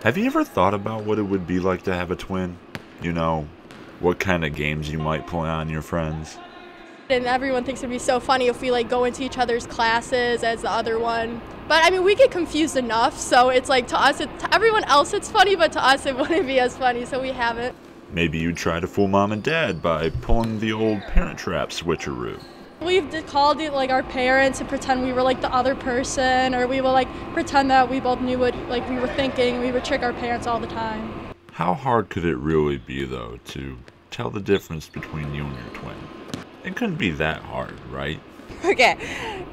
Have you ever thought about what it would be like to have a twin? You know, what kind of games you might play on your friends? And everyone thinks it'd be so funny if we like go into each other's classes as the other one. But I mean, we get confused enough, so it's like to us, to everyone else it's funny, but to us it wouldn't be as funny, so we haven't. Maybe you'd try to fool mom and dad by pulling the old Parent Trap switcheroo. We've called it like our parents and pretend we were like the other person, or we will like pretend that we both knew what like we were thinking. We would trick our parents all the time. How hard could it really be, though, to tell the difference between you and your twin? It couldn't be that hard, right? Okay,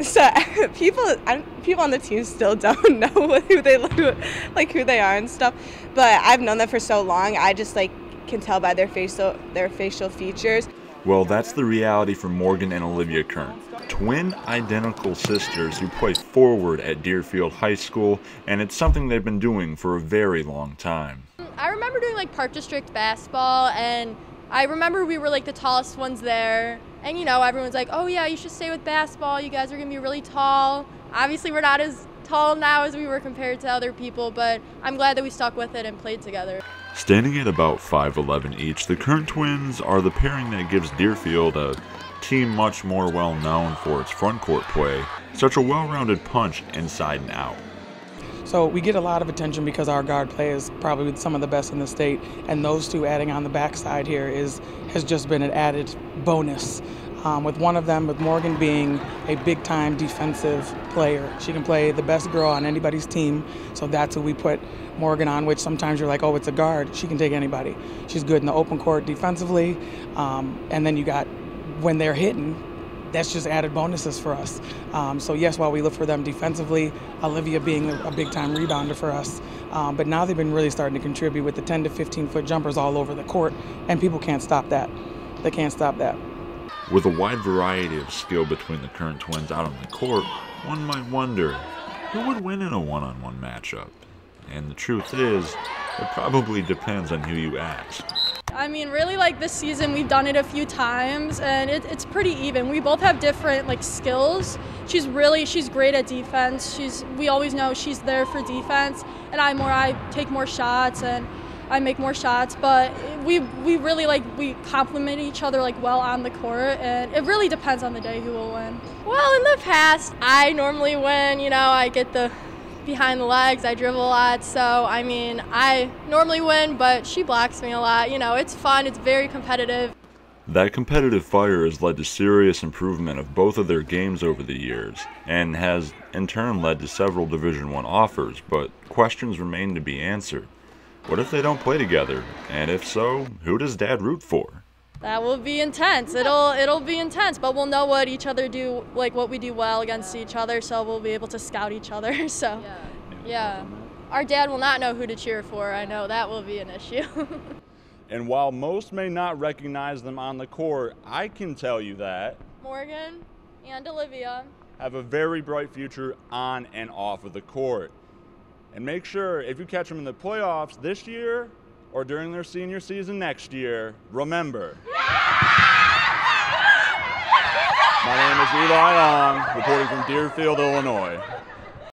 so people on the team still don't know who they are and stuff, but I've known them for so long. I just like can tell by their facial features. Well, that's the reality for Morgan and Olivia Kerndt, twin identical sisters who play forward at Deerfield High School, and it's something they've been doing for a very long time. I remember doing like Park District basketball, and I remember we were like the tallest ones there, and you know, everyone's like, oh yeah, you should stay with basketball, you guys are gonna be really tall. Obviously we're not as tall now as we were compared to other people, but I'm glad that we stuck with it and played together. Standing at about 5'11" each, the Kerndt twins are the pairing that gives Deerfield a team much more well known for its front court play, such a well-rounded punch inside and out. So we get a lot of attention because our guard play is probably some of the best in the state, and those two adding on the backside here has just been an added bonus. With one of them, with Morgan being a big-time defensive player. She can play the best girl on anybody's team, so that's who we put Morgan on, which sometimes you're like, oh, it's a guard. She can take anybody. She's good in the open court defensively, and then you got, when they're hitting, that's just added bonuses for us. So yes, while we look for them defensively, Olivia being a big-time rebounder for us, but now they've been really starting to contribute with the 10 to 15-foot jumpers all over the court, and people can't stop that. They can't stop that. With a wide variety of skill between the Kerndt twins out on the court, one might wonder, who would win in a one-on-one matchup? And the truth is, it probably depends on who you ask. I mean, really, like this season, we've done it a few times, and it's pretty even. We both have different like skills. She's great at defense. We always know she's there for defense, and I take more shots and I make more shots. But we really we complement each other like well on the court, and it really depends on the day who will win. Well, in the past, I normally win. You know, I get the behind the legs, I dribble a lot, so I mean, I normally win, but she blocks me a lot. You know, it's fun, it's very competitive. That competitive fire has led to serious improvement of both of their games over the years, and has in turn led to several Division I offers, but questions remain to be answered. What if they don't play together? And if so, who does Dad root for? That will be intense. It'll be intense, but we'll know what each other do, like what we do well against each other, so we'll be able to scout each other. So, yeah. Our dad will not know who to cheer for. I know that will be an issue. And while most may not recognize them on the court, I can tell you that Morgan and Olivia have a very bright future on and off of the court. And make sure, if you catch them in the playoffs this year, or during their senior season next year, remember. My name is Eli Long, reporting from Deerfield, Illinois.